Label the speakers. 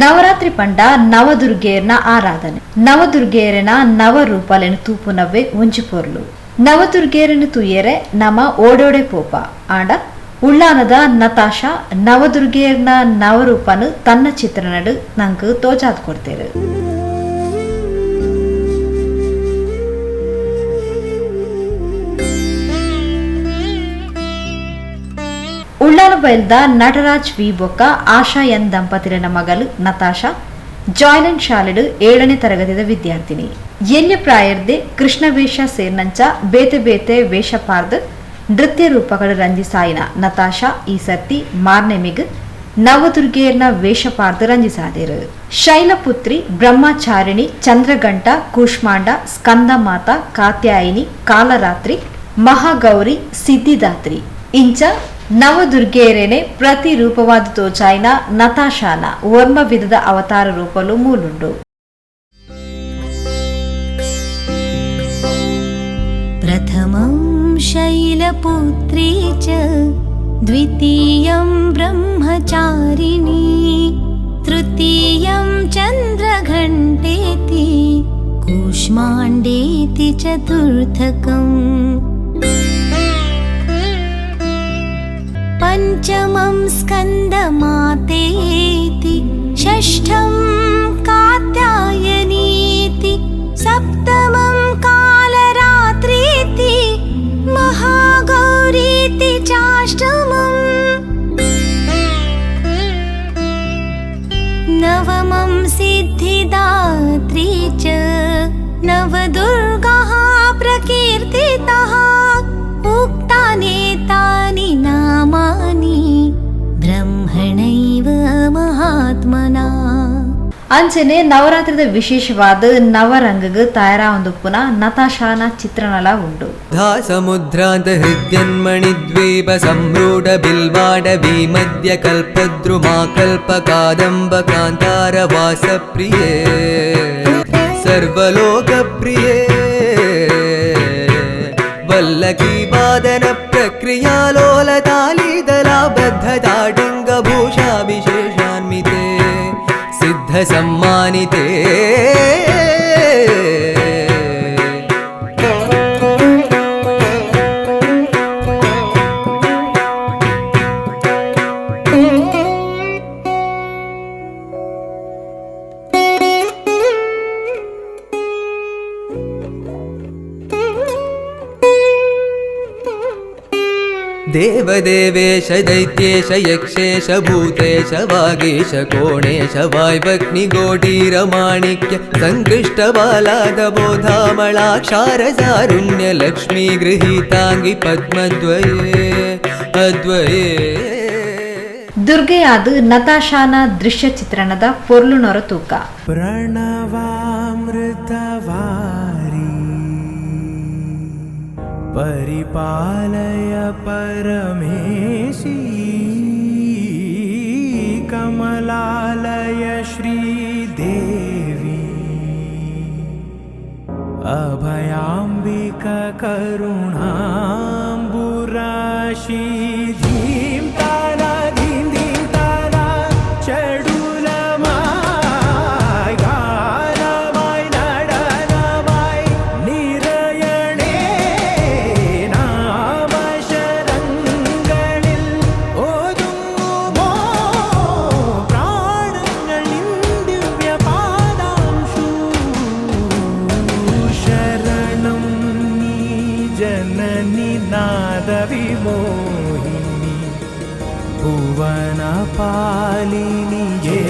Speaker 1: ನವರಾತ್ರಿ ಪಂಡ ನವದುರ್ಗೆಯರ್ನ ಆರಾಧನೆ. ನವದುರ್ಗೆಯರನ ನವರೂಪಾಲೆನು ತೂಪುನವ್ವೆ ಒಂಜಿ ಪೊರ್ಲು. ನವದುರ್ಗೆಯರನು ತೂಯರೆ ನಮ ಓಡೋಡೆ ಪೋಪ ಆಂಡ ಉಳ್ಳಾನದ ನತಾಶಾ ನವದುರ್ಗೆಯರ್ನ ನವರೂಪನು ತನ್ನ ಚಿತ್ರಣಡು ನಂಗೆ ತೋಜಾದ್ ಕೊಡ್ತೇರು. ಉಳ್ಳಾಲ ಬೈಲ್ದ ನಟರಾಜ್ ವಿ ಬೊಕ್ಕ ಆಶಾ ಎನ್ ದಂಪತಿರನ ಮಗಳು ನತಾಶಾ ಜಾಯ್ಲೆಂಟ್ ಶಾಲೆಡು 7ನೇ ತರಗತಿದ ವಿದ್ಯಾರ್ಥಿನಿ. ಎನ್ಯ ಪ್ರಾಯರ್ದೆ ಕೃಷ್ಣ ವೇಷ ಸೇರ್ನಂಚ ಬೇತೆ ಬೇತೆ ವೇಷ ಪಾರ್ದು ನೃತ್ಯ ರೂಪಗಳು ರಂಜಿಸಾಯಿನ ನತಾಶಾ ಈ ಸರ್ತಿ ಮಾರ್ನೆಮಿಗ್ ನವದುರ್ಗೆಯರ್ನ ವೇಷ ಪಾರ್ದು ರಂಜಿಸಾದೇರು. ಶೈಲಪುತ್ರಿ, ಬ್ರಹ್ಮಚಾರಿಣಿ, ಚಂದ್ರಗಂಟ, ಕೂಷ್ಮಾಂಡ, ಸ್ಕಂದ ಮಾತಾ, ಕಾತ್ಯಾಯಿನಿ, ಕಾಲರಾತ್ರಿ, ಮಹಾಗೌರಿ, ಸಿದ್ಧಿದಾತ್ರಿ ಇಂಚ ನವದುರ್ಗೆಯರೇನೆ ಪ್ರತಿ ರೂಪವಾದ ತೋಚಾಯಿನ ನತಾಶಾನ ವರ್ಮ ವಿಧದ ಅವತಾರ ರೂಪಲು ಮೂಲುಂಡು.
Speaker 2: ಪ್ರಥಮಂ ಶೈಲಪುತ್ರಿ ಚ ದ್ವಿತೀಯಂ ಬ್ರಹ್ಮಚಾರಿಣಿ ತೃತೀಯಂ ಚಂದ್ರಘಂಟೇತಿ ಕೂಷ್ಮಾಂಡೇತಿ ಚತುರ್ಥಕಂ पंचमं स्कंदमातेति षष्ठं कात्यायनीति सप्तमं कालरात्रीति महागौरीति चाष्टमम् नवमं सिद्धिदात्री च नवदुर्गाः प्रकीर्तिताः उक्तानेतानि नामानि ಬ್ರಹ್ಮಣೈವ ಮಹಾತ್ಮನ.
Speaker 1: ಅಂಚನೆ ನವರಾತ್ರಿದ ವಿಶೇಷವಾದ ನವರಂಗಗ ತಯಾರಾವೊಂದುಪ್ಪುನ ನತಾಶಾನ ಚಿತ್ರಣಲ ಉಂಡು.
Speaker 3: ಸಮುದ್ರಾಂತ ಹೃದ್ಯನ್ಮಣಿ ದ್ವೀಪ ಸಂರೂಢ ಬಿಲ್ವಾಡ ಭೀಮದ್ಯ ಕಲ್ಪದ್ರುಮಾ ಕಲ್ಪ ಕಾದಂಬ ಕಾಂತಾರ ವಾಸ ಪ್ರಿಯೇ ಸರ್ವಲೋಕ ಪ್ರಿಯೇ ವಲ್ಲಕಿ ವಾದನ ಪ್ರಕ್ರಿಯಾ ಲೋಲ ತಾಲಿದಲಾ ಬದ್ಧ ತಾಟಿಂಗ ಭೂಷಾ ವಿಶೇಷಾನ್ವಿತೆ ಸಿದ್ಧ ಸಮ್ಮಾನಿತೆ. ದೇವದೇವೇಶ दैत्येश यक्षेश भूतेश वागीश कोणेश वाय्वग्निगोटीर माणिक्य संकृष्ट बालादबोधामलाक्षारसारुण्य लक्ष्मी गृहीतांगी पद्मद्वये अद्वये.
Speaker 1: ದುರ್ಗೆಯಾದ ನತಾಶಾನ ದೃಶ್ಯ ಚಿತ್ರಣದ ಪೊರ್ಲುನೊರ ತೂಕ.
Speaker 4: ಪ್ರಣವಾಮೃತವಾರಿ ಪರಿಪಾಲಯ ಪರಮೇಶಿ ಕಮಲಾಲಯ ಶ್ರೀದೇವಿ ಅಭಯಾಂಬಿಕ ಕರುಣಾಂಬುರಾಶಿ ಧೀಂ ತಾರ ಧೀಂ ಧೀಂ ತಾರ ಚಡುಲಮಾಯ್ ಗಾನಮಾಯ್ ನಡನಮಾಯ್ ನಿರಯಣೇ ನಾಮ ಶರಂಗಳಿಲ್ ಓದುಮೋ ಪ್ರಾಣಗಳಿನ್ ದಿವ್ಯ ಪಾದಾಂಶು ಶರಣಂ ನೀ ಜನನಿ ನಾದ ವಿಮೋಹಿನಿ ಭುವನ ಪಾಲಿನಿಯೇ